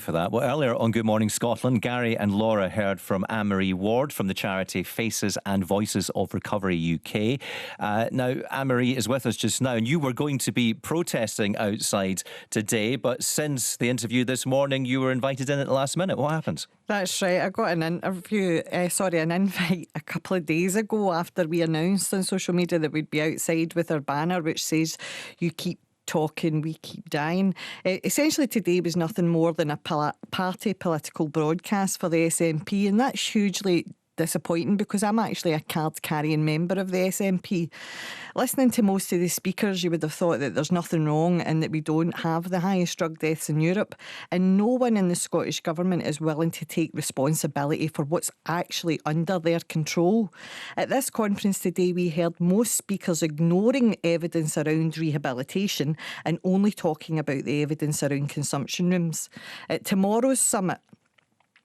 For that. Well, earlier on Good Morning Scotland, Gary and Laura heard from Annemarie Ward from the charity Faces and Voices of Recovery UK. Now, Annemarie is with us just now, and you were going to be protesting outside today, but since the interview this morning, you were invited in at the last minute. What happened? That's right. I got an invite a couple of days ago after we announced on social media that we'd be outside with our banner, which says, "You keep talking, we keep dying." Essentially today was nothing more than a party political broadcast for the SNP, and that's hugely disappointing because I'm actually a card carrying member of the SNP. Listening to most of the speakers, you would have thought that there's nothing wrong and that we don't have the highest drug deaths in Europe, and no one in the Scottish Government is willing to take responsibility for what's actually under their control. At this conference today, we heard most speakers ignoring evidence around rehabilitation and only talking about the evidence around consumption rooms. At tomorrow's summit,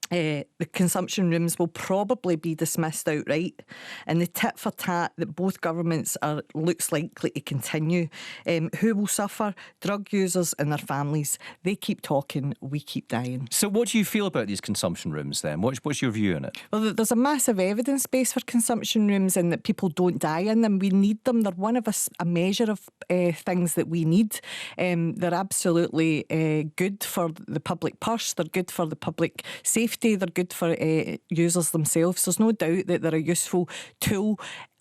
the consumption rooms will probably be dismissed outright, and the tit for tat that both governments looks likely to continue. Who will suffer? Drug users and their families. They keep talking, we keep dying. So what do you feel about these consumption rooms then? What's your view on it? Well, there's a massive evidence base for consumption rooms and that people don't die in them. We need them. They're one of a measure of things that we need. They're absolutely good for the public purse. They're good for the public safety. They're good for users themselves. There's no doubt that they're a useful tool.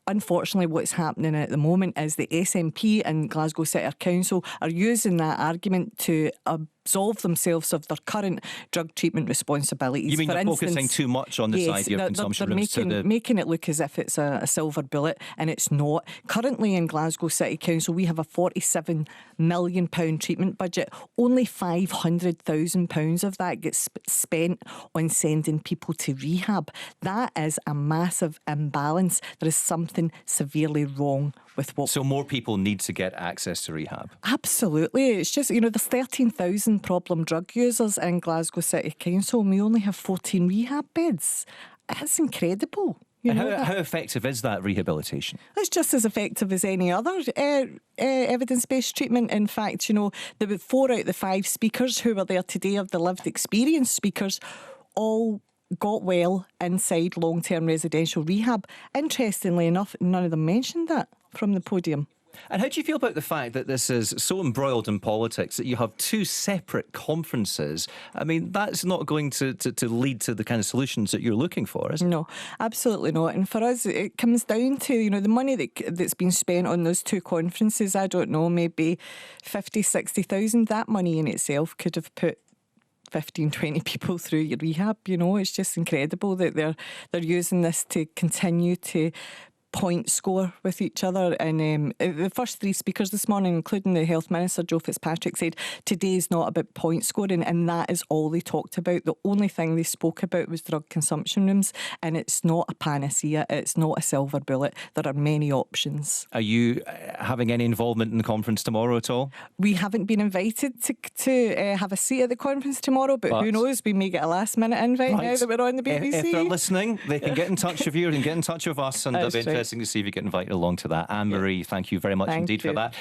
Unfortunately, what's happening at the moment is the SNP and Glasgow City Council are using that argument to absolve themselves of their current drug treatment responsibilities. You mean they're focusing too much on this idea of consumption rooms? They're making it look as if it's a silver bullet, and it's not. Currently in Glasgow City Council, we have a £47 million treatment budget. Only £500,000 of that gets spent on sending people to rehab. That is a massive imbalance. There is something severely wrong with what... So more people need to get access to rehab? Absolutely. It's just, there's 13,000 problem drug users in Glasgow City Council, and we only have 14 rehab beds. That's incredible. And how effective is that rehabilitation? It's just as effective as any other evidence-based treatment. In fact, there were 4 out of the 5 speakers who were there today of the lived experience speakers all got well inside long-term residential rehab. Interestingly enough, none of them mentioned that from the podium. And how do you feel about the fact that this is so embroiled in politics that you have 2 separate conferences? I mean, that's not going to lead to the kind of solutions that you're looking for, is it? No, absolutely not. And for us, it comes down to, the money that's been spent on those 2 conferences. I don't know, maybe 50, 60,000. That money in itself could have put 15, 20 people through your rehab. It's just incredible that they're using this to continue to point score with each other. And the first 3 speakers this morning, including the Health Minister, Joe Fitzpatrick, said today is not about point scoring, and that is all they talked about. The only thing they spoke about was drug consumption rooms, and it's not a panacea, it's not a silver bullet. There are many options. Are you having any involvement in the conference tomorrow at all? We haven't been invited to have a seat at the conference tomorrow, but who knows, we may get a last minute invite now that we're on the BBC. If they're listening, they can get in touch with you and get in touch with us, and they'll be interested to see if you get invited along to that. Annemarie, thank you very much indeed for that.